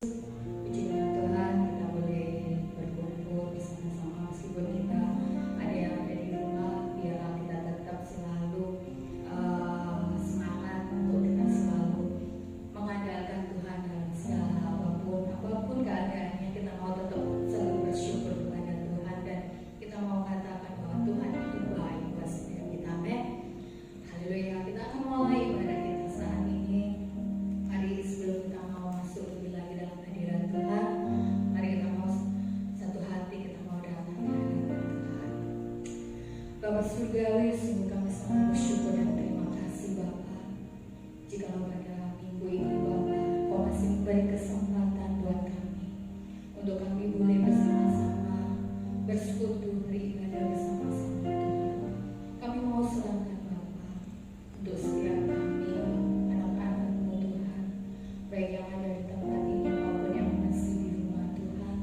Puji nama Tuhan, kita boleh berkumpul bersama-sama meskipun kita ada yang ada di rumah. Biarlah kita tetap selalu semangat untuk kita selalu mengandalkan Tuhan dalam segala apapun keadaannya. Kita mau tetap selalu bersyukur kepada Tuhan dan kita mau katakan bahwa Tuhan itu baik buat setiap kita. Amin. Haleluya. Kita akan mulai ibadah kita saat ini. Mari sebelum kita mau masuk lebih lagi dalam hadirat Tuhan, mari kita mau satu hati, kita mau datang ke hadirat Tuhan. Bapa surgawi, sungguh kami sangat bersyukur dan terima kasih Bapa. Jikalau pada minggu ini Bapa, Kau masih memberi kesempatan buat kami untuk kami boleh bersama-sama bersekutu beribadah bersama-sama Tuhan. Kami mau serahkan Bapa untuk setiap kami anak-anak-Mu Tuhan, baik yang ada di tempat ini maupun yang masih di rumah Tuhan.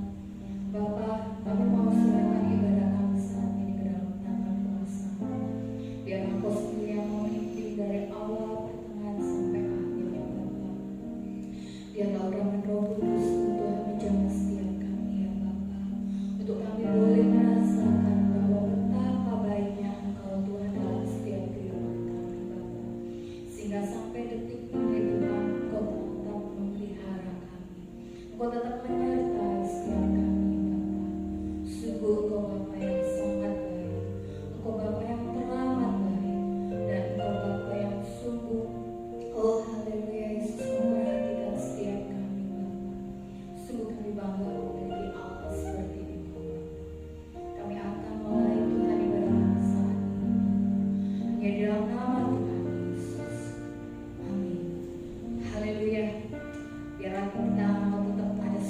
Bapa, kami mau serahkan ibadah kami saat ini ke dalam tangan kuasa-Mu. Biar Engkau sendiri yang memimpin dari awal, pertengahan sampai akhir ya Bapa. Biarlah urapan Roh Kudus Tuhan menjamah setiap kami ya Bapa, untuk kami boleh merasakan bahwa betapa baiknya Engkau Tuhan dalam setiap kehidupan kami Bapa, sehingga sampai detik ini Tuhan Engkau tetap memelihara kami, Engkau tetap menyertai setiap kami Bapa. Sungguh Engkau Bapa yang sangat baik, Engkau Bapa yang teramat baik, dan Engkau Bapa yang sungguh, oh haleluya Yesus, memperhatikan setiap kami Bapa. Sungguh kami bangga memiliki Allah seperti itu Bapa. Kami akan mulai Tuhan ibadah kami saat ini hanya di dalam nama Tuhan Yesus. Amin. Haleluya. Biarlah kita mau tetap pada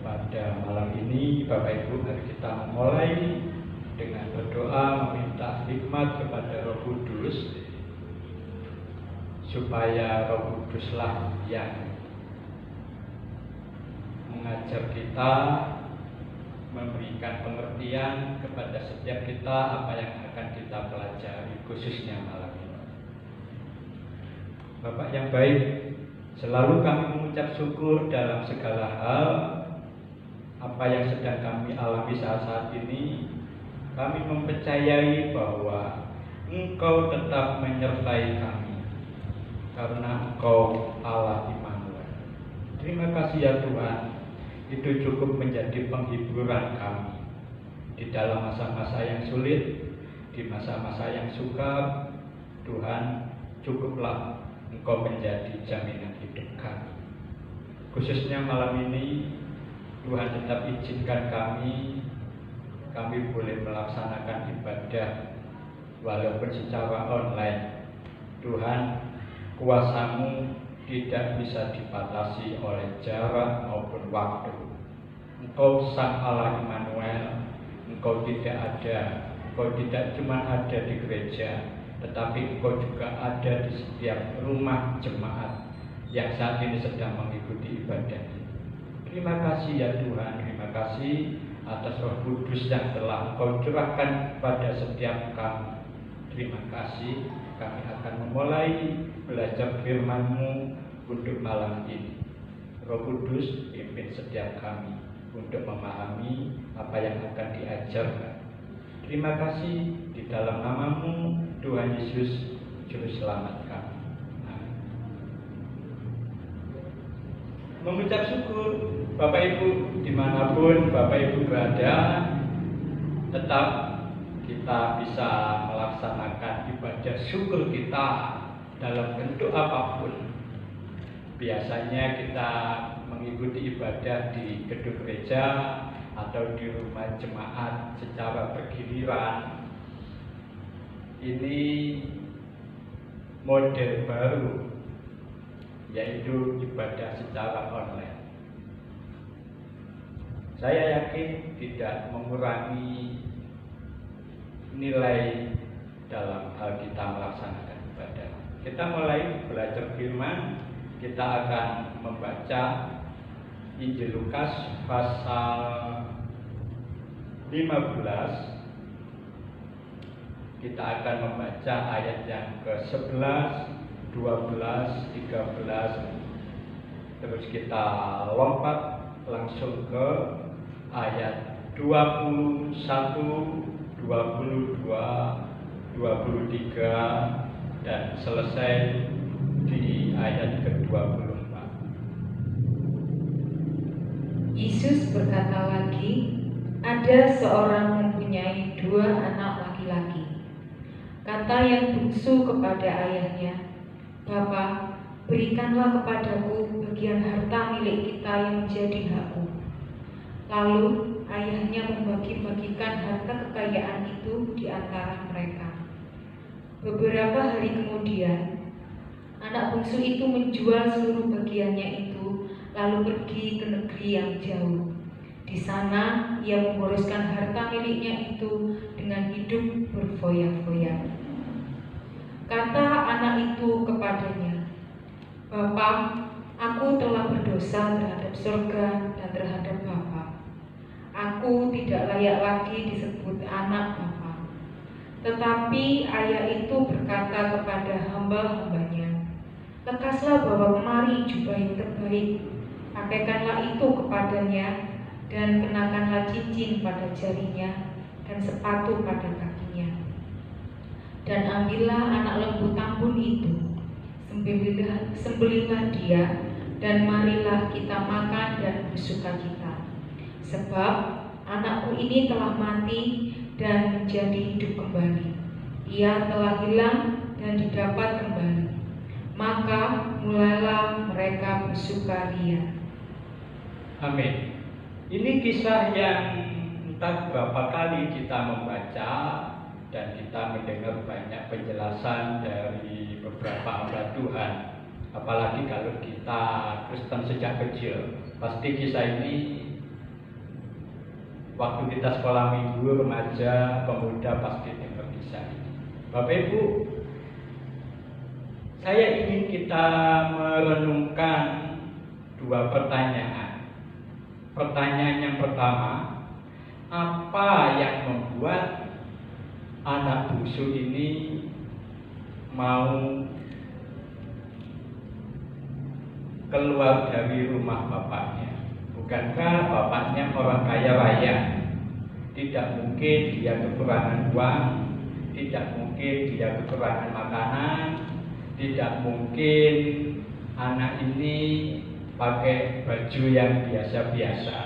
Pada malam ini Bapak Ibu, mari kita mulai dengan berdoa meminta hikmat kepada Roh Kudus, supaya Roh Kuduslah yang mengajar kita, memberikan pengertian kepada setiap kita apa yang akan kita pelajari, khususnya malam ini. Bapak yang baik, selalu kami mengucap syukur dalam segala hal. Apa yang sedang kami alami saat ini, kami mempercayai bahwa Engkau tetap menyertai kami, karena Engkau Allah Immanuel. Terima kasih ya Tuhan, itu cukup menjadi penghiburan kami di dalam masa-masa yang sulit, di masa-masa yang sukar. Tuhan, cukuplah Engkau menjadi jaminan hidup kami. Khususnya malam ini, Tuhan tetap izinkan kami boleh melaksanakan ibadah walaupun secara online. Tuhan, kuasa-Mu tidak bisa dibatasi oleh jarak maupun waktu. Engkau Sang Allah Immanuel, Engkau tidak cuma ada di gereja, tetapi Engkau juga ada di setiap rumah jemaat yang saat ini sedang mengikuti ibadah ini. Terima kasih ya Tuhan, terima kasih atas Roh Kudus yang telah Engkau curahkan pada setiap kami. Terima kasih, kami akan memulai belajar firman-Mu untuk malam ini. Roh Kudus, pimpin setiap kami untuk memahami apa yang akan diajarkan. Terima kasih, di dalam nama-Mu Tuhan Yesus, Juru Selamat kami. Mengucap syukur, Bapak Ibu dimanapun Bapak Ibu berada, tetap kita bisa melaksanakan ibadah syukur kita dalam bentuk apapun. Biasanya kita mengikuti ibadah di gedung gereja atau di rumah jemaat secara bergiliran. Ini model baru, yaitu ibadah secara online. Saya yakin tidak mengurangi nilai dalam hal kita melaksanakan ibadah. Kita mulai belajar firman, kita akan membaca Injil Lukas pasal 15. Kita akan membaca ayat yang ke-11, 12, 13, Terus kita lompat langsung ke ayat 21, 22, 23 dan selesai di ayat ke-24. Yesus berkata lagi, ada seorang mempunyai 2 anak laki-laki. Kata yang bungsu kepada ayahnya, "Bapa, berikanlah kepadaku bagian harta milik kita yang menjadi hakku." Lalu ayahnya membagi-bagikan harta kekayaan itu di antara mereka. Beberapa hari kemudian, anak bungsu itu menjual seluruh bagiannya itu, lalu pergi ke negeri yang jauh. Di sana ia memboroskan harta miliknya itu dengan hidup berfoya-foya. Kata anak itu kepadanya, "Bapa, aku telah berdosa terhadap surga dan terhadap Bapa. Aku tidak layak lagi disebut anak Bapa." Tetapi ayah itu berkata kepada hamba-hambanya, "Lekaslah bawa kemari jubah yang terbaik, pakaikanlah itu kepadanya, dan kenakanlah cincin pada jarinya dan sepatu pada kakinya. Dan ambillah anak lembu tambun itu, sembelihlah dia, dan marilah kita makan dan bersukacita. Sebab anakku ini telah mati dan menjadi hidup kembali. Ia telah hilang dan didapat kembali." Maka mulailah mereka bersukaria. Amin. Ini kisah yang entah berapa kali kita membaca dan kita mendengar banyak penjelasan dari beberapa hamba Tuhan. Apalagi kalau kita Kristen sejak kecil, pasti kisah ini waktu kita sekolah minggu, remaja, pemuda pasti dengar kisah ini. Bapak Ibu, saya ingin kita merenungkan 2 pertanyaan. Pertanyaan yang pertama, apa yang membuat anak bungsu ini mau keluar dari rumah bapaknya? Bukankah bapaknya orang kaya raya? Tidak mungkin dia kekurangan uang, tidak mungkin dia kekurangan makanan, tidak mungkin anak ini pakai baju yang biasa-biasa.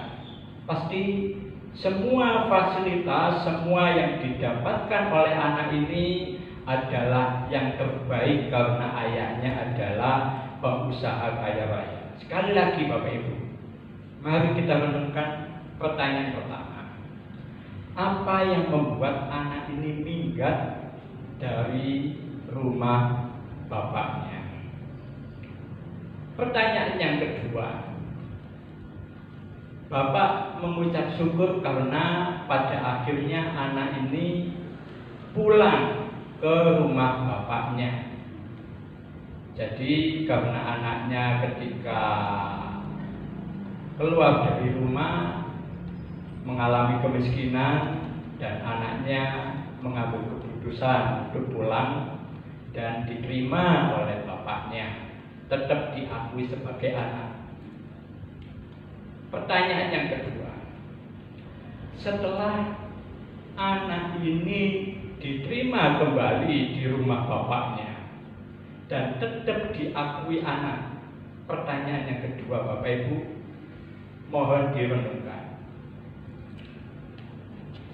Pasti semua fasilitas, semua yang didapatkan oleh anak ini adalah yang terbaik karena ayahnya adalah pengusaha kaya raya. Sekali lagi Bapak Ibu, mari kita renungkan pertanyaan pertama. Apa yang membuat anak ini minggat dari rumah bapaknya? Pertanyaan yang kedua, Bapak mengucap syukur karena pada akhirnya anak ini pulang ke rumah bapaknya. Jadi karena anaknya ketika keluar dari rumah mengalami kemiskinan dan anaknya mengambil keputusan untuk pulang dan diterima oleh bapaknya, tetap diakui sebagai anak. Pertanyaan yang kedua, setelah anak ini diterima kembali di rumah bapaknya dan tetap diakui anak, pertanyaan yang kedua Bapak Ibu, mohon direnungkan.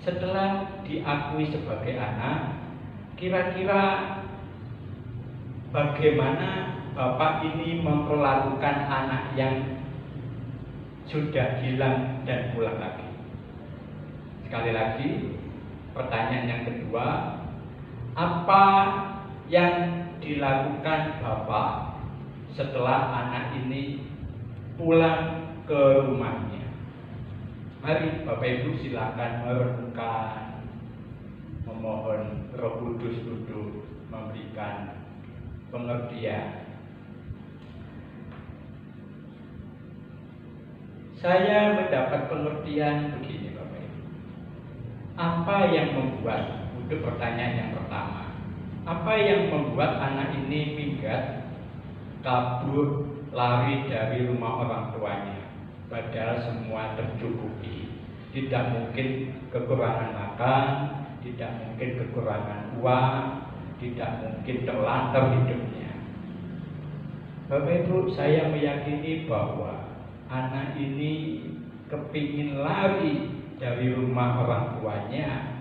Setelah diakui sebagai anak, kira-kira bagaimana bapak ini memperlakukan anak yang sudah hilang dan pulang lagi? Sekali lagi, pertanyaan yang kedua, apa yang dilakukan bapak setelah anak ini pulang ke rumahnya? Mari Bapak Ibu silakan merenungkan, memohon Roh Kudus untuk memberikan pengertian. Saya mendapat pengertian begini Bapak Ibu. Apa yang membuat, untuk pertanyaan yang pertama, apa yang membuat anak ini minggat, kabur lari dari rumah orang tuanya, padahal semua tercukupi. Tidak mungkin kekurangan makan, tidak mungkin kekurangan uang, tidak mungkin terlantar hidupnya. Bapak Ibu, saya meyakini bahwa anak ini kepingin lari dari rumah orang tuanya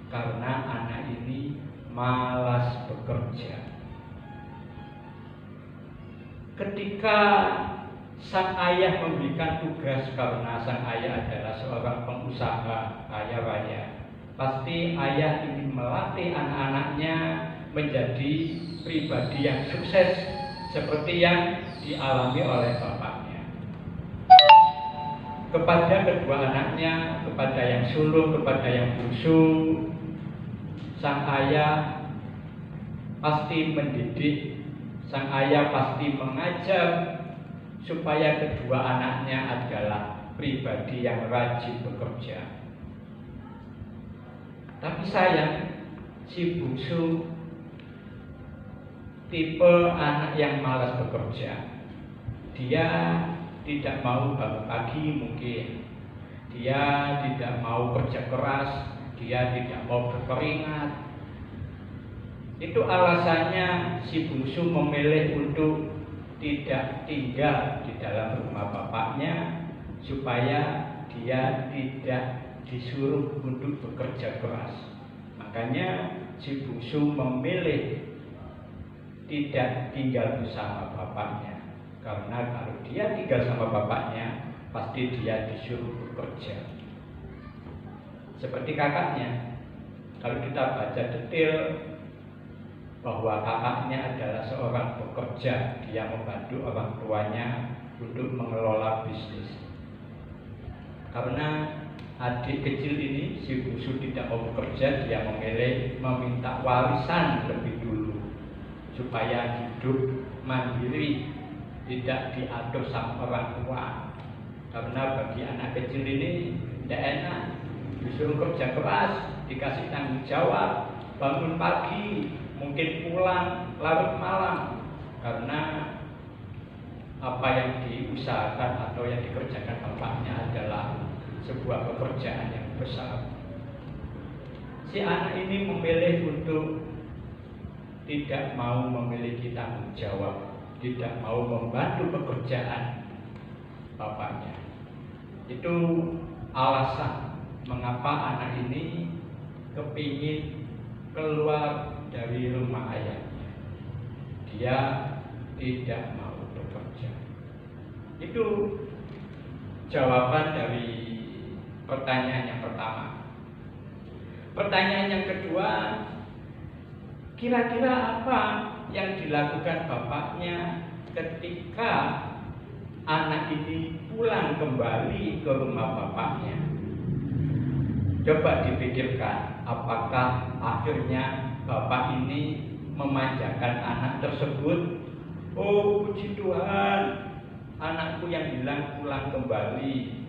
karena anak ini malas bekerja. Ketika sang ayah memberikan tugas, karena sang ayah adalah seorang pengusaha kaya raya, pasti ayah ingin melatih anak-anaknya menjadi pribadi yang sukses seperti yang dialami oleh bapaknya. Kepada kedua anaknya, kepada yang sulung, kepada yang bungsu, sang ayah pasti mendidik, sang ayah pasti mengajar supaya kedua anaknya adalah pribadi yang rajin bekerja. Tapi sayang, si bungsu tipe anak yang malas bekerja. Dia tidak mau bangun pagi mungkin, dia tidak mau kerja keras, dia tidak mau berkeringat. Itu alasannya si bungsu memilih untuk tidak tinggal di dalam rumah bapaknya, supaya dia tidak disuruh untuk bekerja keras. Makanya si bungsu memilih tidak tinggal bersama bapaknya, karena kalau dia tinggal sama bapaknya pasti dia disuruh bekerja. Seperti kakaknya, kalau kita baca detail bahwa kakaknya adalah seorang pekerja, dia membantu orang tuanya untuk mengelola bisnis. Karena adik kecil ini, si bungsu tidak mau bekerja, dia memilih meminta warisan lebih dulu supaya hidup mandiri, tidak diatur sama orang tua. Karena bagi anak kecil ini tidak enak, disuruh kerja keras, dikasih tanggung jawab, bangun pagi, mungkin pulang larut malam, karena apa yang diusahakan atau yang dikerjakan bapaknya adalah sebuah pekerjaan yang besar. Si anak ini memilih untuk tidak mau memiliki tanggung jawab, tidak mau membantu pekerjaan bapaknya. Itu alasan mengapa anak ini kepingin keluar dari rumah ayahnya. Dia tidak mau bekerja. Itu jawaban dari pertanyaan yang pertama. Pertanyaan yang kedua, kira-kira apa yang dilakukan bapaknya ketika anak ini pulang kembali ke rumah bapaknya? Coba dipikirkan, apakah akhirnya bapak ini memanjakan anak tersebut? Oh, puji Tuhan, anakku yang hilang pulang kembali,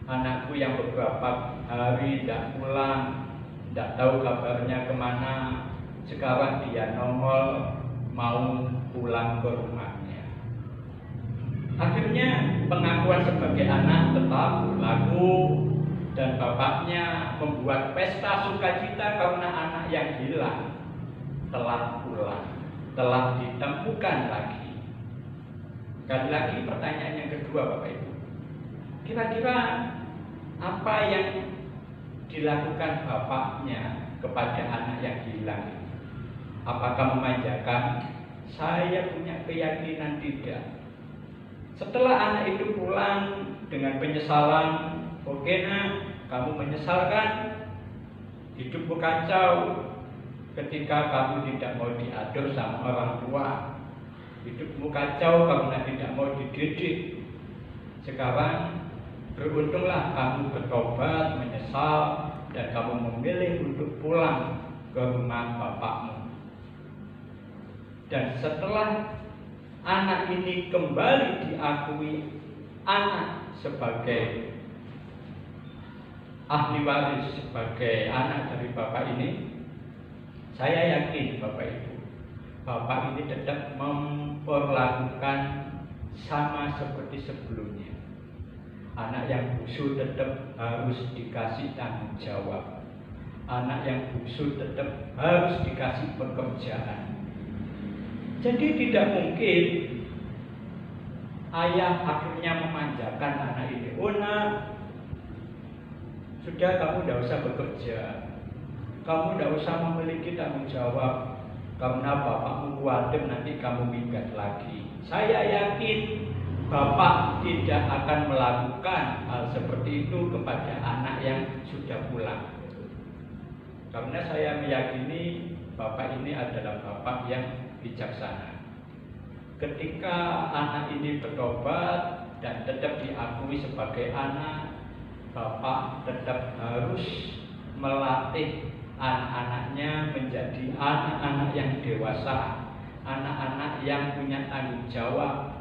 anakku yang beberapa hari tidak pulang, tidak tahu kabarnya kemana, sekarang dia nongol mau pulang ke rumahnya. Akhirnya pengakuan sebagai anak tetap berlaku, dan bapaknya membuat pesta sukacita karena anak yang hilang telah pulang, telah ditemukan lagi. Sekali lagi pertanyaan yang kedua, Bapak Ibu, kira-kira apa yang dilakukan bapaknya kepada anak yang hilang? Apakah memanjakan? Saya punya keyakinan tidak. Setelah anak itu pulang dengan penyesalan, oke nak, kamu menyesalkan, hidupmu kacau ketika kamu tidak mau diatur sama orang tua, hidupmu kacau karena tidak mau dididik. Sekarang beruntunglah kamu bertobat, menyesal, dan kamu memilih untuk pulang ke rumah bapakmu. Dan setelah anak ini kembali diakui anak sebagai ahli waris, sebagai anak dari bapak ini, saya yakin Bapak Ibu, bapak ini tetap memperlakukan sama seperti sebelumnya. Anak yang bungsu tetap harus dikasih tanggung jawab. Anak yang bungsu tetap harus dikasih pekerjaan. Jadi tidak mungkin ayah akhirnya memanjakan anak ini. Oh nak, sudah kamu tidak usah bekerja. Kamu tidak usah memiliki tanggung jawab. Karena bapakmu khawatir nanti kamu minggat lagi. Saya yakin bapak tidak akan melakukan hal seperti itu kepada anak yang sudah pulang. Karena saya meyakini bapak ini adalah bapak yang bijaksana. Ketika anak ini bertobat dan tetap diakui sebagai anak, bapak tetap harus melatih anak-anaknya menjadi anak-anak yang dewasa, anak-anak yang punya tanggung jawab.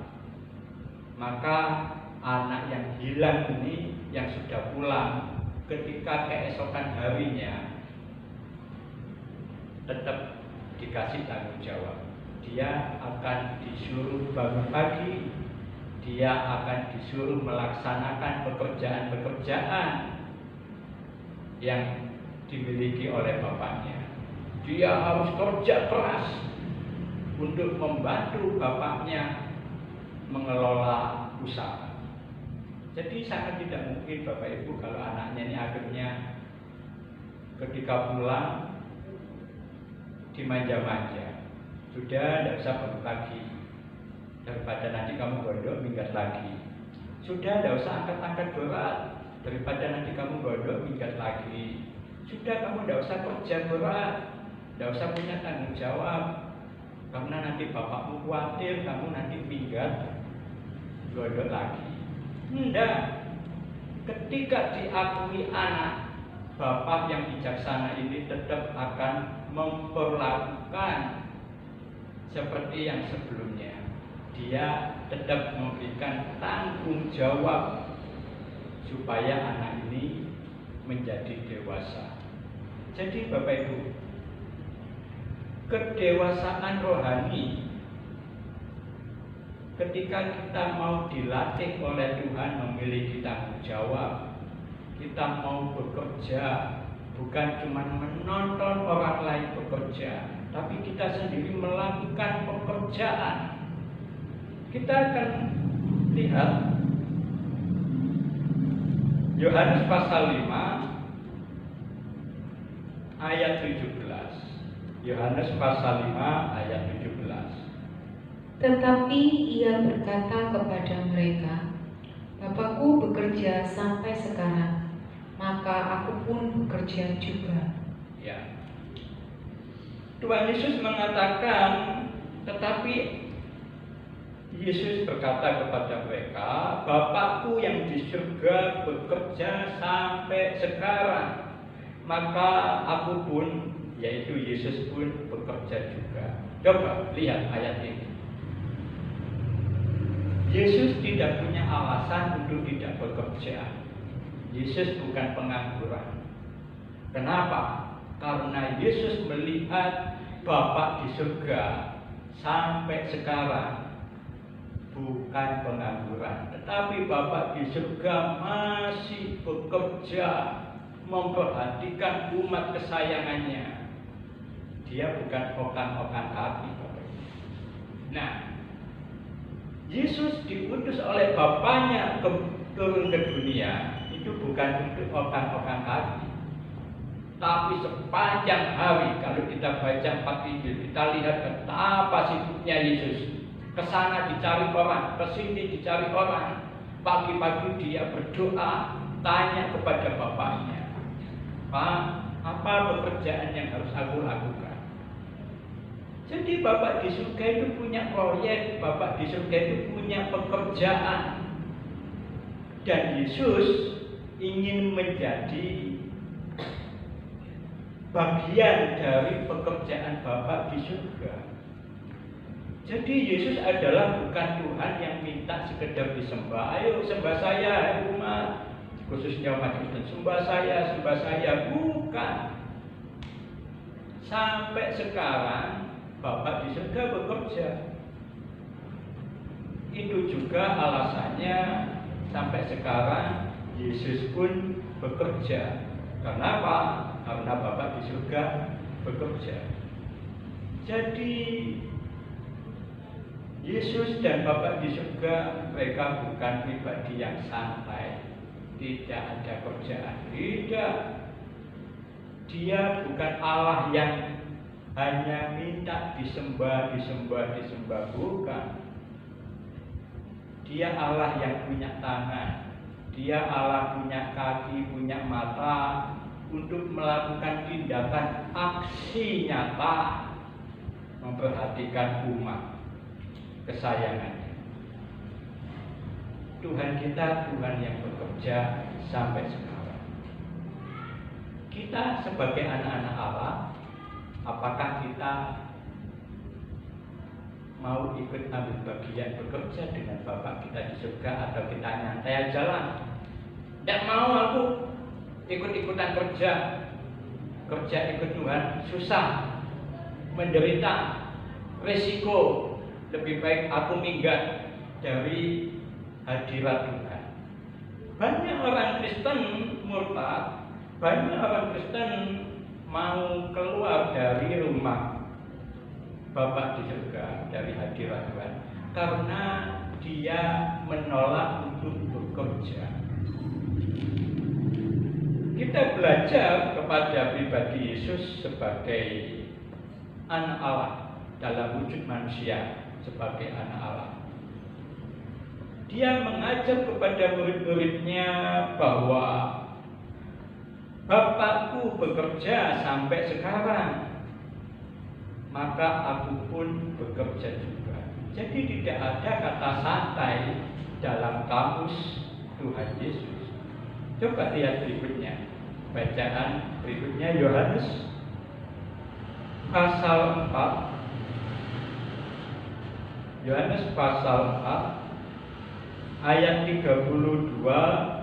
Maka anak yang hilang ini, yang sudah pulang, ketika keesokan harinya tetap dikasih tanggung jawab. Dia akan disuruh bangun pagi, dia akan disuruh melaksanakan pekerjaan-pekerjaan yang dimiliki oleh bapaknya. Dia harus kerja keras untuk membantu bapaknya mengelola usaha. Jadi sangat tidak mungkin Bapak Ibu kalau anaknya ini akhirnya ketika pulang dimanja-manja. Sudah tidak usah bangun pagi, daripada nanti kamu gondok minggat lagi. Sudah tidak usah angkat-angkat berat, daripada nanti kamu gondok minggat lagi. Sudah kamu tidak usah kerja berat, tidak usah punya tanggung jawab, karena nanti bapakmu khawatir kamu nanti minggat gondok lagi. Tidak. Ketika diakui anak, bapak yang bijaksana ini tetap akan memperlakukan seperti yang sebelumnya. Dia tetap memberikan tanggung jawab supaya anak ini menjadi dewasa. Jadi Bapak Ibu, kedewasaan rohani ketika kita mau dilatih oleh Tuhan memiliki tanggung jawab, kita mau bekerja, bukan cuma menonton orang lain bekerja, tapi kita sendiri melakukan pekerjaan. Kita akan lihat Yohanes pasal 5 ayat 17. Yohanes pasal 5 ayat 17. Tetapi ia berkata kepada mereka, Bapakku bekerja sampai sekarang, maka aku pun bekerja juga. Ya. Tuhan Yesus mengatakan, tetapi Yesus berkata kepada mereka, Bapakku yang di surga bekerja sampai sekarang, maka aku pun, yaitu Yesus pun bekerja juga. Coba lihat ayat ini. Yesus tidak punya alasan untuk tidak bekerja. Yesus bukan pengangguran. Kenapa? Karena Yesus melihat Bapa di surga sampai sekarang bukan pengangguran, tetapi Bapa di surga masih bekerja memperhatikan umat kesayangannya. Dia bukan okang-okang kaki. Nah, Yesus diutus oleh Bapaknya turun ke dunia itu bukan untuk okang-okang kaki, tapi sepanjang hari kalau kita baca 4 Injil, kita lihat betapa sibuknya Yesus. Kesana dicari orang, kesini dicari orang. Pagi-pagi dia berdoa, tanya kepada Bapaknya, Pak, apa pekerjaan yang harus aku lakukan? Jadi Bapak di surga itu punya proyek, Bapak di surga itu punya pekerjaan. Dan Yesus ingin menjadi bagian dari pekerjaan Bapa di surga. Jadi Yesus adalah bukan Tuhan yang minta sekedar disembah. Ayo sembah saya, umat, khususnya umat Kristen, sembah saya. Bukan. Sampai sekarang Bapa di surga bekerja. Itu juga alasannya sampai sekarang Yesus pun bekerja. Kenapa? Karena Bapa di surga bekerja. Jadi Yesus dan Bapa di surga, mereka bukan pribadi yang santai, tidak ada kerjaan, tidak. Dia bukan Allah yang hanya minta disembah, bukan. Dia Allah yang punya tangan, Dia Allah punya kaki, punya mata untuk melakukan tindakan aksi nyata memperhatikan umat kesayangannya. Tuhan kita Tuhan yang bekerja sampai sekarang. Kita sebagai anak-anak Allah, apakah kita mau ikut ambil bagian bekerja dengan Bapak kita di surga, atau kita nyantai jalan? Tidak mau aku ikut-ikutan kerja ikut Tuhan, susah, menderita, resiko. Lebih baik aku minggat dari hadirat Tuhan. Banyak orang Kristen murtad, banyak orang Kristen mau keluar dari rumah Bapa di surga, dari hadirat Tuhan, karena dia menolak untuk bekerja. Kita belajar kepada pribadi Yesus sebagai anak Allah dalam wujud manusia, sebagai anak Allah. Dia mengajar kepada murid-muridnya bahwa Bapakku bekerja sampai sekarang, maka aku pun bekerja juga. Jadi tidak ada kata santai dalam kamus Tuhan Yesus. Coba lihat berikutnya, bacaan berikutnya, Yohanes pasal 4. Yohanes pasal 4 ayat 32,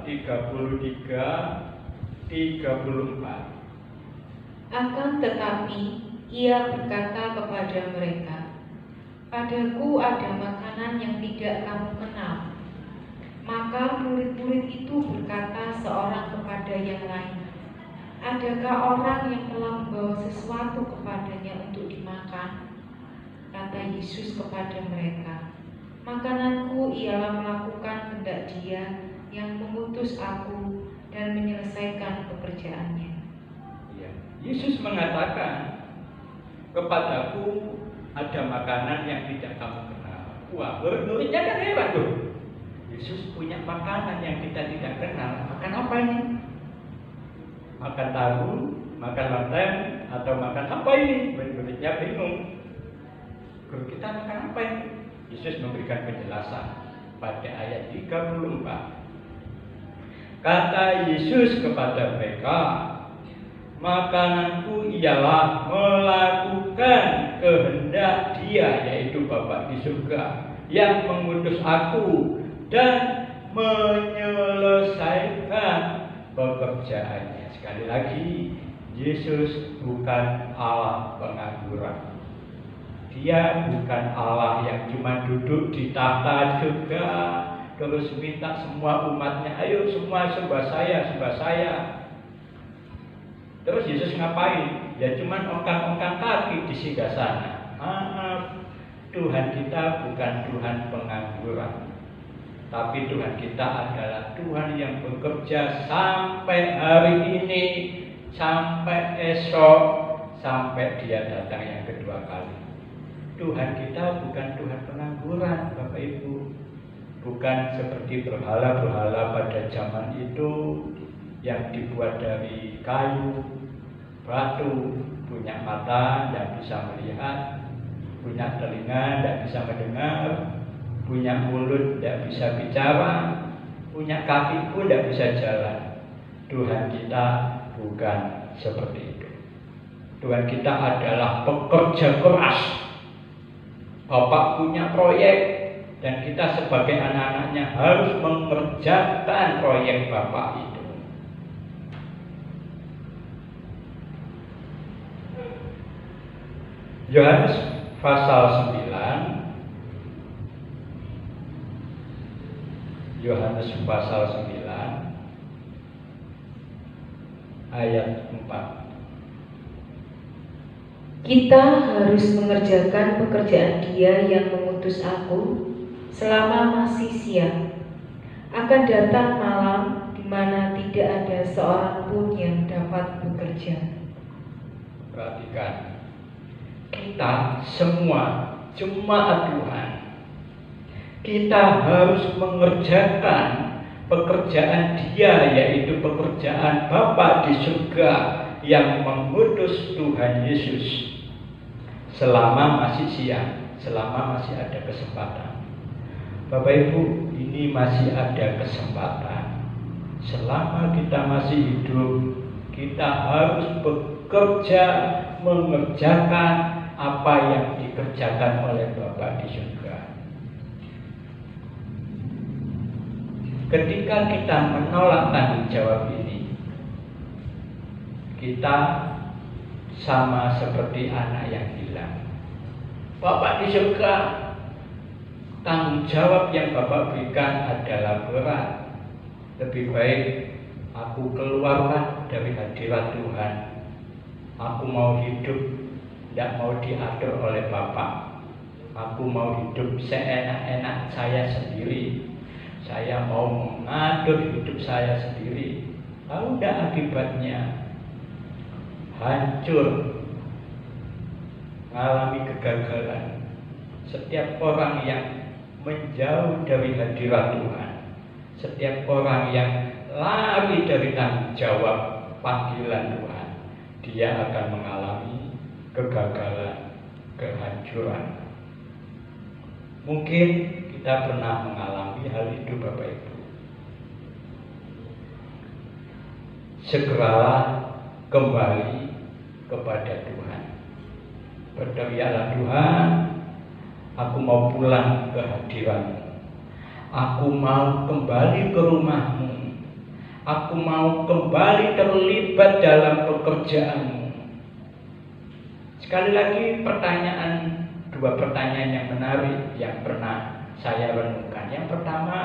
33, 34. Akan tetapi ia berkata kepada mereka, "Padaku ada makanan yang tidak kamu kenal." Maka murid-murid itu berkata seorang kepada yang lain, "Adakah orang yang telah membawa sesuatu kepadanya untuk dimakan?" Kata Yesus kepada mereka, "Makananku ialah melakukan kehendak Dia yang mengutus aku dan menyelesaikan pekerjaannya." Ya. Yesus mengatakan, "Kepadaku ada makanan yang tidak kamu kenal." Wah, murid-muridnya kan heran tuh. Yesus punya makanan yang kita tidak kenal. Makan apa ini? Makan tahu, makan lantern, atau makan apa ini? Murid-muridnya bingung. Guru kita makan apa ini? Yesus memberikan penjelasan pada ayat 34. Kata Yesus kepada mereka, "Makananku ialah melakukan kehendak Dia," yaitu Bapa di surga, "yang mengutus aku dan menyelesaikan pekerjaannya." Sekali lagi, Yesus bukan Allah pengangguran. Dia bukan Allah yang cuma duduk di tahta surga terus minta semua umatnya, "Ayo semua sembah saya, sembah saya." Terus Yesus ngapain? Ya cuma ongkang-ongkang kaki di singgasana. Maaf, Tuhan kita bukan Tuhan pengangguran, tapi Tuhan kita adalah Tuhan yang bekerja sampai hari ini, sampai esok, sampai Dia datang yang kedua kali. Tuhan kita bukan Tuhan pengangguran, Bapak Ibu. Bukan seperti berhala-berhala pada zaman itu yang dibuat dari kayu, batu, punya mata dan bisa melihat, punya telinga dan bisa mendengar, punya mulut tidak bisa bicara, punya kaki pun tidak bisa jalan. Tuhan kita bukan seperti itu. Tuhan kita adalah pekerja keras. Bapak punya proyek dan kita sebagai anak-anaknya harus mengerjakan proyek Bapak itu. Yohanes pasal 9 Yohanes pasal 9 ayat 4. Kita harus mengerjakan pekerjaan Dia yang mengutus aku selama masih siang. Akan datang malam di mana tidak ada seorang pun yang dapat bekerja. Perhatikan, kita semua jemaat Tuhan, kita harus mengerjakan pekerjaan Dia, yaitu pekerjaan Bapa di surga yang mengutus Tuhan Yesus selama masih siang, selama masih ada kesempatan. Bapak Ibu, ini masih ada kesempatan. Selama kita masih hidup, kita harus bekerja mengerjakan apa yang dikerjakan oleh Bapa di surga. Ketika kita menolak tanggung jawab ini, kita sama seperti anak yang hilang. Bapak di surga, tanggung jawab yang Bapak berikan adalah berat. Lebih baik aku keluarlah dari hadirat Tuhan. Aku mau hidup, tidak mau diatur oleh Bapak. Aku mau hidup seenak-enak saya sendiri. Saya mau mengatur hidup saya sendiri. Tahu tidak akibatnya? Hancur, mengalami kegagalan. Setiap orang yang menjauh dari hadirat Tuhan, setiap orang yang lari dari tanggung jawab panggilan Tuhan, dia akan mengalami kegagalan, kehancuran. Mungkin kita pernah mengalami hal itu, Bapak Ibu. Segeralah kembali kepada Tuhan. Berteriaklah, Tuhan, aku mau pulang ke hadirat-Mu. Aku mau kembali ke rumah-Mu. Aku mau kembali terlibat dalam pekerjaan-Mu. Sekali lagi dua pertanyaan yang menarik yang pernah saya renungkan. Yang pertama,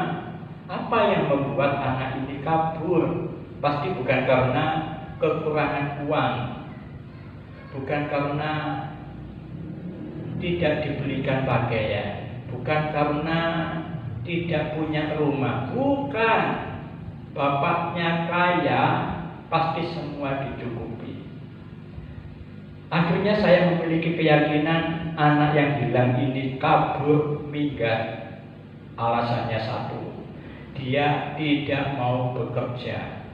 apa yang membuat anak ini kabur? Pasti bukan karena kekurangan uang, bukan karena tidak dibelikan pakaian, bukan karena tidak punya rumah, bukan. Bapaknya kaya, pasti semua dicukupi. Akhirnya saya memiliki keyakinan anak yang hilang ini kabur minggat. Alasannya satu, dia tidak mau bekerja.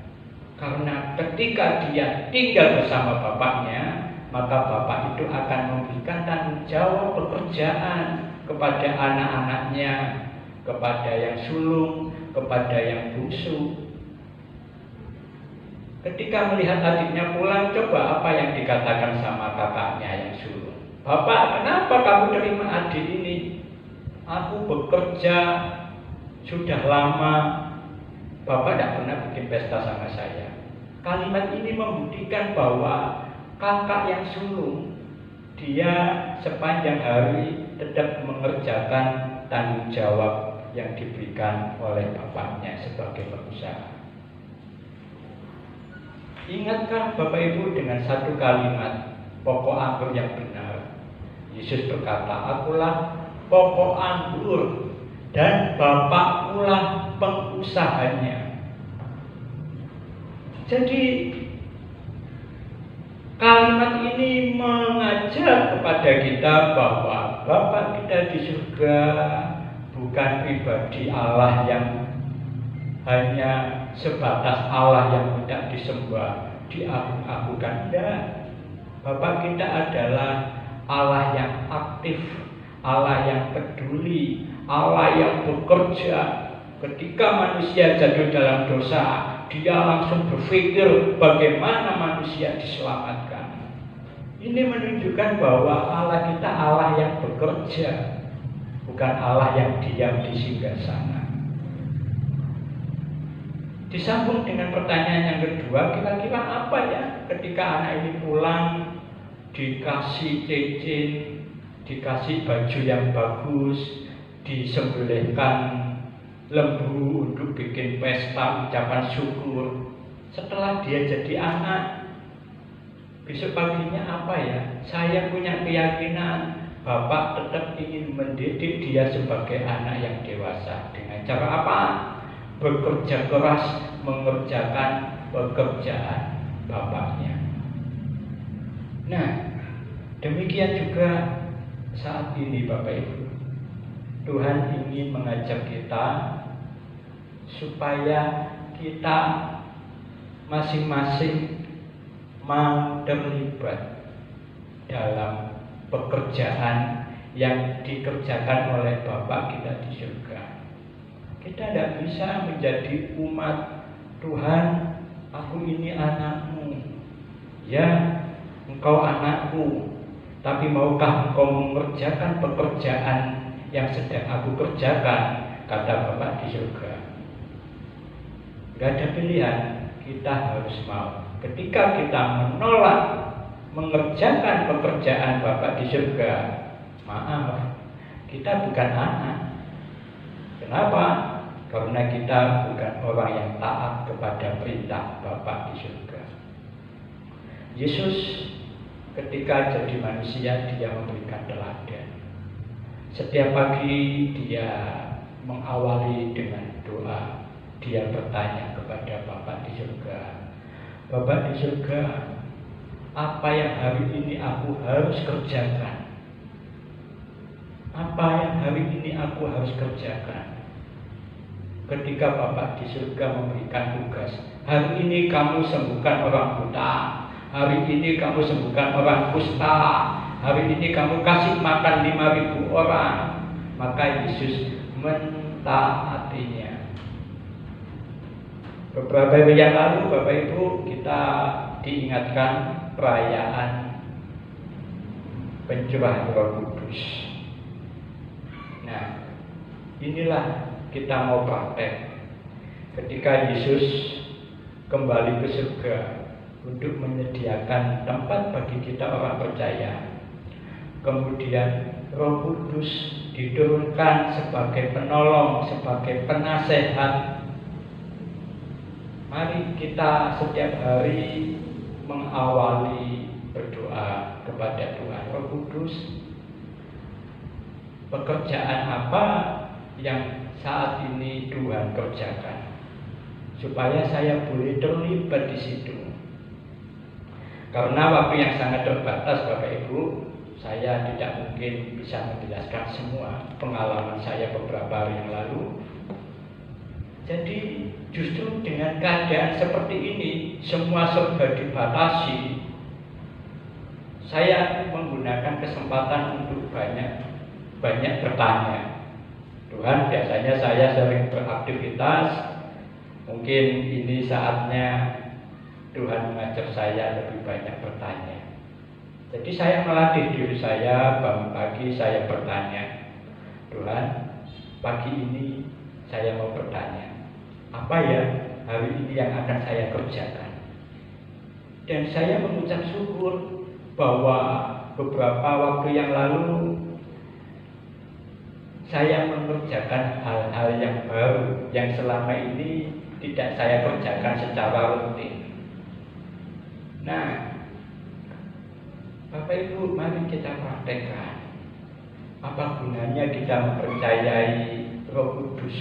Karena ketika dia tinggal bersama bapaknya, maka bapak itu akan memberikan tanggung jawab pekerjaan kepada anak-anaknya, kepada yang sulung, kepada yang bungsu. Ketika melihat adiknya pulang, coba apa yang dikatakan sama kakaknya yang sulung. Bapak, kenapa kamu terima adik ini? Aku bekerja sudah lama. Bapak tidak pernah bikin pesta sama saya. Kalimat ini membuktikan bahwa kakak yang sulung, dia sepanjang hari tetap mengerjakan tanggung jawab yang diberikan oleh bapaknya sebagai pengusaha. Ingatkan Bapak Ibu dengan satu kalimat pokok anggur yang benar. Yesus berkata, akulah pokok anggur dan Bapakkulah pengusahanya. Jadi kalimat ini mengajar kepada kita bahwa Bapa kita di surga bukan pribadi Allah yang hanya sebatas Allah yang tidak disembah, diagung-agungkan. Tidak. Bapa kita adalah Allah yang aktif, Allah yang peduli, Allah yang bekerja. Ketika manusia jatuh dalam dosa, dia langsung berpikir bagaimana manusia diselamatkan. Ini menunjukkan bahwa Allah kita Allah yang bekerja, bukan Allah yang diam di singgasana. Disambung dengan pertanyaan yang kedua, kira-kira apa ya ketika anak ini pulang, dikasih cincin, dikasih baju yang bagus, disembelihkan lembu untuk bikin pesta ucapan syukur. Setelah dia jadi anak, besok paginya apa ya? Saya punya keyakinan Bapak tetap ingin mendidik dia sebagai anak yang dewasa. Dengan cara apa? Bekerja keras mengerjakan pekerjaan bapaknya. Nah, demikian juga saat ini Bapak Ibu. Tuhan ingin mengajak kita supaya kita masing-masing mau terlibat dalam pekerjaan yang dikerjakan oleh Bapa kita di surga. Kita tidak bisa menjadi umat Tuhan, aku ini anakmu, ya engkau anakku, tapi maukah engkau mengerjakan pekerjaan yang sedang aku kerjakan, kata Bapa di surga. Gak ada pilihan, kita harus mau. Ketika kita menolak mengerjakan pekerjaan Bapa di surga, maaf, kita bukan anak. Kenapa? Karena kita bukan orang yang taat kepada perintah Bapa di surga. Yesus ketika jadi manusia, dia memberikan teladan. Setiap pagi dia mengawali dengan doa. Dia bertanya kepada Bapa di surga, Bapa di surga, apa yang hari ini aku harus kerjakan? Apa yang hari ini aku harus kerjakan? Ketika Bapa di surga memberikan tugas, hari ini kamu sembuhkan orang buta, hari ini kamu sembuhkan orang kusta, hari ini kamu kasih makan 5.000 orang, maka Yesus mentaatinya. Beberapa hari yang lalu Bapak Ibu kita diingatkan perayaan pencurahan Roh Kudus. Nah, inilah kita mau praktek. Ketika Yesus kembali ke surga untuk menyediakan tempat bagi kita orang percaya, kemudian Roh Kudus diturunkan sebagai penolong, sebagai penasehat. Mari kita setiap hari mengawali berdoa kepada Tuhan. Roh Kudus, pekerjaan apa yang saat ini Tuhan kerjakan, supaya saya boleh terlibat di situ. Karena waktu yang sangat terbatas Bapak Ibu, saya tidak mungkin bisa menjelaskan semua pengalaman saya beberapa hari yang lalu. Jadi justru dengan keadaan seperti ini, semua serba dibatasi, saya menggunakan kesempatan untuk banyak bertanya. Tuhan, biasanya saya sering beraktivitas, mungkin ini saatnya Tuhan mengajak saya lebih banyak bertanya. Jadi saya melatih diri saya, bangun pagi saya bertanya, Tuhan, pagi ini saya mau bertanya, apa ya hari ini yang akan saya kerjakan? Dan saya mengucap syukur bahwa beberapa waktu yang lalu saya mengerjakan hal-hal yang baru yang selama ini tidak saya kerjakan secara rutin. Nah, Bapak Ibu, mari kita praktekkan. Apa gunanya kita mempercayai Roh Kudus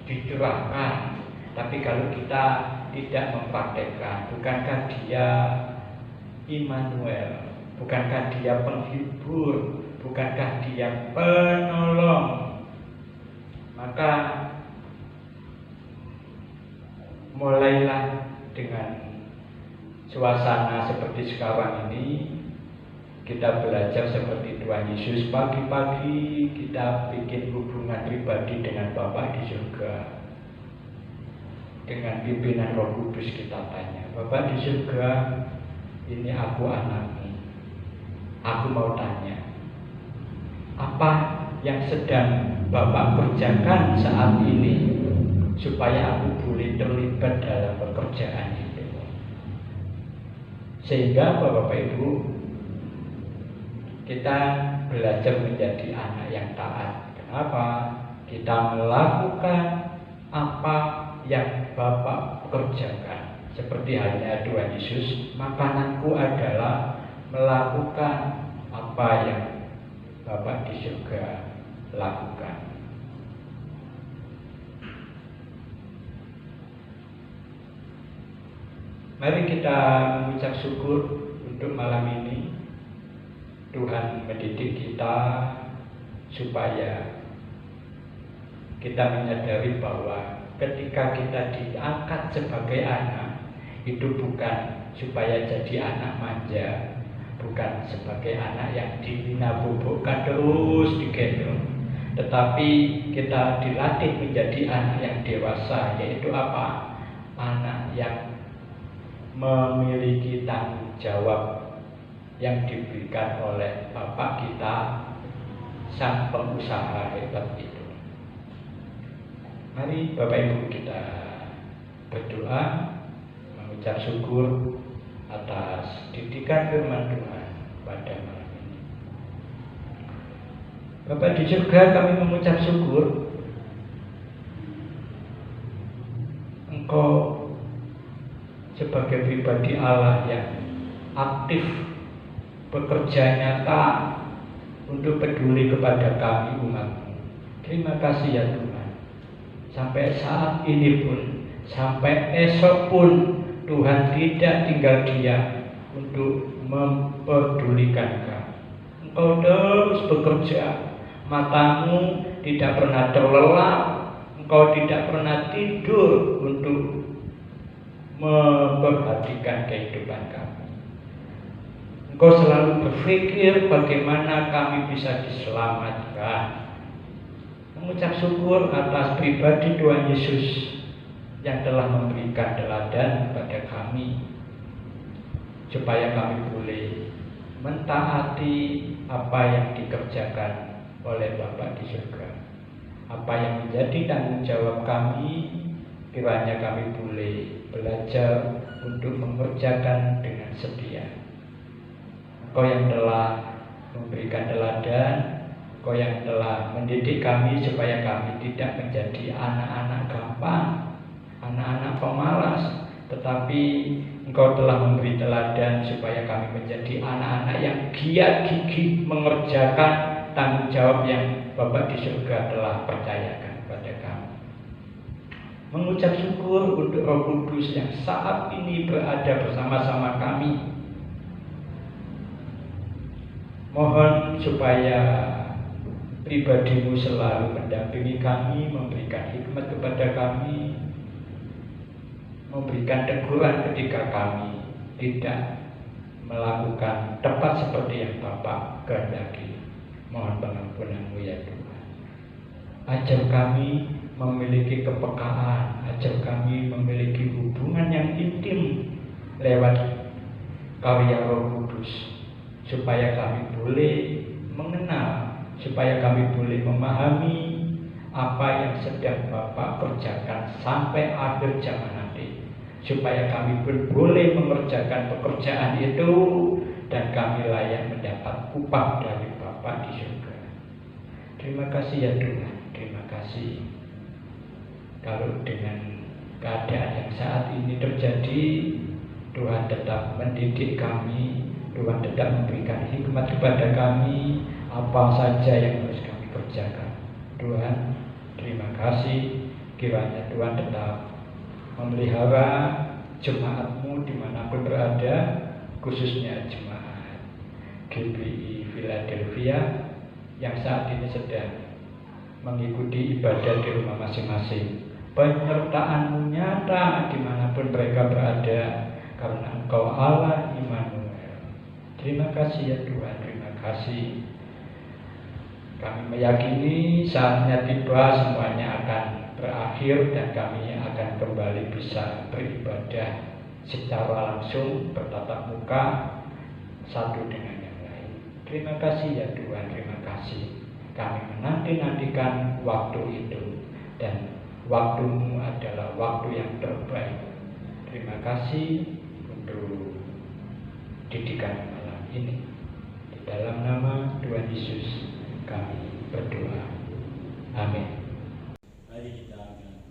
dicurahkan, tapi kalau kita tidak mempraktekkan, bukankah dia Immanuel, bukankah dia penghibur, bukankah dia penolong? Maka mulailah dengan suasana seperti sekarang ini, kita belajar seperti Tuhan Yesus. Pagi-pagi kita bikin hubungan pribadi dengan Bapa di surga. Dengan pimpinan Roh Kudus kita tanya, Bapa di surga, ini aku anakmu. Aku mau tanya, apa yang sedang Bapak kerjakan saat ini supaya aku boleh terlibat dalam pekerjaan itu? Sehingga Bapak Ibu, kita belajar menjadi anak yang taat. Kenapa? Kita melakukan apa yang Bapa kerjakan. Seperti halnya Tuhan Yesus, makananku adalah melakukan apa yang Bapa di surga lakukan. Mari kita mengucap syukur untuk malam ini. Tuhan mendidik kita supaya kita menyadari bahwa ketika kita diangkat sebagai anak, itu bukan supaya jadi anak manja, bukan sebagai anak yang dibina bubukkan terus digendong, tetapi kita dilatih menjadi anak yang dewasa, yaitu apa? Anak yang memiliki tanggung jawab yang diberikan oleh Bapa kita, sang pengusaha hebat itu. Mari Bapak Ibu kita berdoa, mengucap syukur atas didikan firman Tuhan pada malam ini. Bapa di surga, kami mengucap syukur Engkau sebagai pribadi Allah yang aktif bekerja nyata untuk peduli kepada kami umat-Mu. Terima kasih ya Tuhan. Sampai saat ini pun, sampai esok pun, Tuhan tidak tinggal diam untuk mempedulikan kami. Engkau terus bekerja, matamu tidak pernah terlelap, Engkau tidak pernah tidur untuk memperhatikan kehidupan kami. Engkau selalu berpikir bagaimana kami bisa diselamatkan. Mengucap syukur atas pribadi Tuhan Yesus yang telah memberikan teladan kepada kami, supaya kami boleh mentaati apa yang dikerjakan oleh Bapa di surga. Apa yang menjadi tanggung jawab kami, kiranya kami boleh belajar untuk mengerjakan dengan setia. Engkau yang telah memberikan teladan, Engkau yang telah mendidik kami supaya kami tidak menjadi anak-anak gampang, anak-anak pemalas, tetapi Engkau telah memberi teladan supaya kami menjadi anak-anak yang giat gigih mengerjakan tanggung jawab yang Bapa di surga telah percayakan kepada kami. Mengucap syukur untuk Roh Kudus yang saat ini berada bersama-sama kami. Mohon supaya pribadi-Mu selalu mendampingi kami, memberikan hikmat kepada kami, memberikan teguran ketika kami tidak melakukan tepat seperti yang Bapa kehendaki. Mohon pengampunan-Mu ya Tuhan. Ajar kami memiliki kepekaan, ajar kami memiliki hubungan yang intim lewat karya Roh Kudus, supaya kami boleh mengenal, supaya kami boleh memahami apa yang sedang Bapa kerjakan sampai akhir zaman nanti, supaya kami pun boleh mengerjakan pekerjaan itu dan kami layak mendapat upah dari Bapa di surga. Terima kasih ya Tuhan, terima kasih. Kalau dengan keadaan yang saat ini terjadi, Tuhan tetap mendidik kami, Tuhan tetap memberikan hikmat kepada kami, apa saja yang harus kami kerjakan. Tuhan, terima kasih. Kiranya Tuhan tetap memelihara jemaat-Mu dimanapun berada, khususnya jemaat GBI Philadelphia yang saat ini sedang mengikuti ibadah di rumah masing-masing. Penyertaan-Mu nyata dimanapun mereka berada, karena Engkau Allah Immanuel. Terima kasih ya Tuhan, terima kasih. Kami meyakini saatnya tiba, semuanya akan berakhir dan kami akan kembali bisa beribadah secara langsung, bertatap muka satu dengan yang lain. Terima kasih ya Tuhan, terima kasih. Kami menanti-nantikan waktu itu, dan waktu-Mu adalah waktu yang terbaik. Terima kasih untuk didikan malam ini. Di dalam nama Tuhan Yesus kami berdoa. Amin. Mari kita akan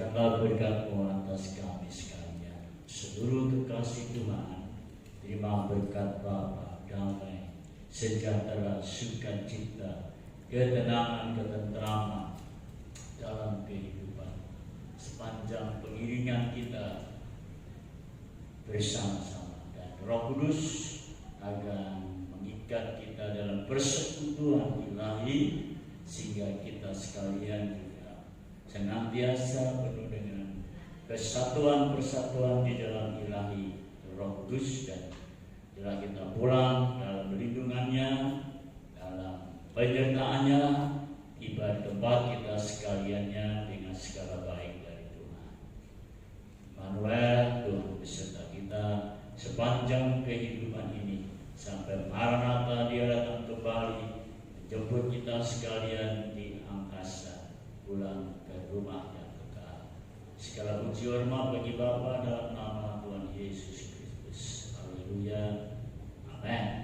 Berikanlah berkat-Mu atas kami sekalian. Seluruh kekasih Tuhan, terima berkat Bapa, damai, sejahtera, sukacita, ketenangan, ketentraman dalam kehidupan sepanjang pengiringan kita bersama-sama, dan Roh Kudus akan mengikat kita dalam persekutuan ilahi sehingga kita sekalian juga senantiasa penuh dengan persatuan-persatuan di dalam ilahi Roh Kudus, dan setelah kita pulang dalam perlindungannya, dalam penyertaannya, tiba di tempat kita sekaliannya dengan segala baik dari Tuhan. Manuel, Tuhan beserta kita sepanjang kehidupan ini sampai Maranatha Dia datang kembali menjemput kita sekalian di angkasa pulang ke rumah yang kekal. Segala puji hormat bagi Bapa dalam nama Tuhan Yesus Kristus. Haleluya. Amin.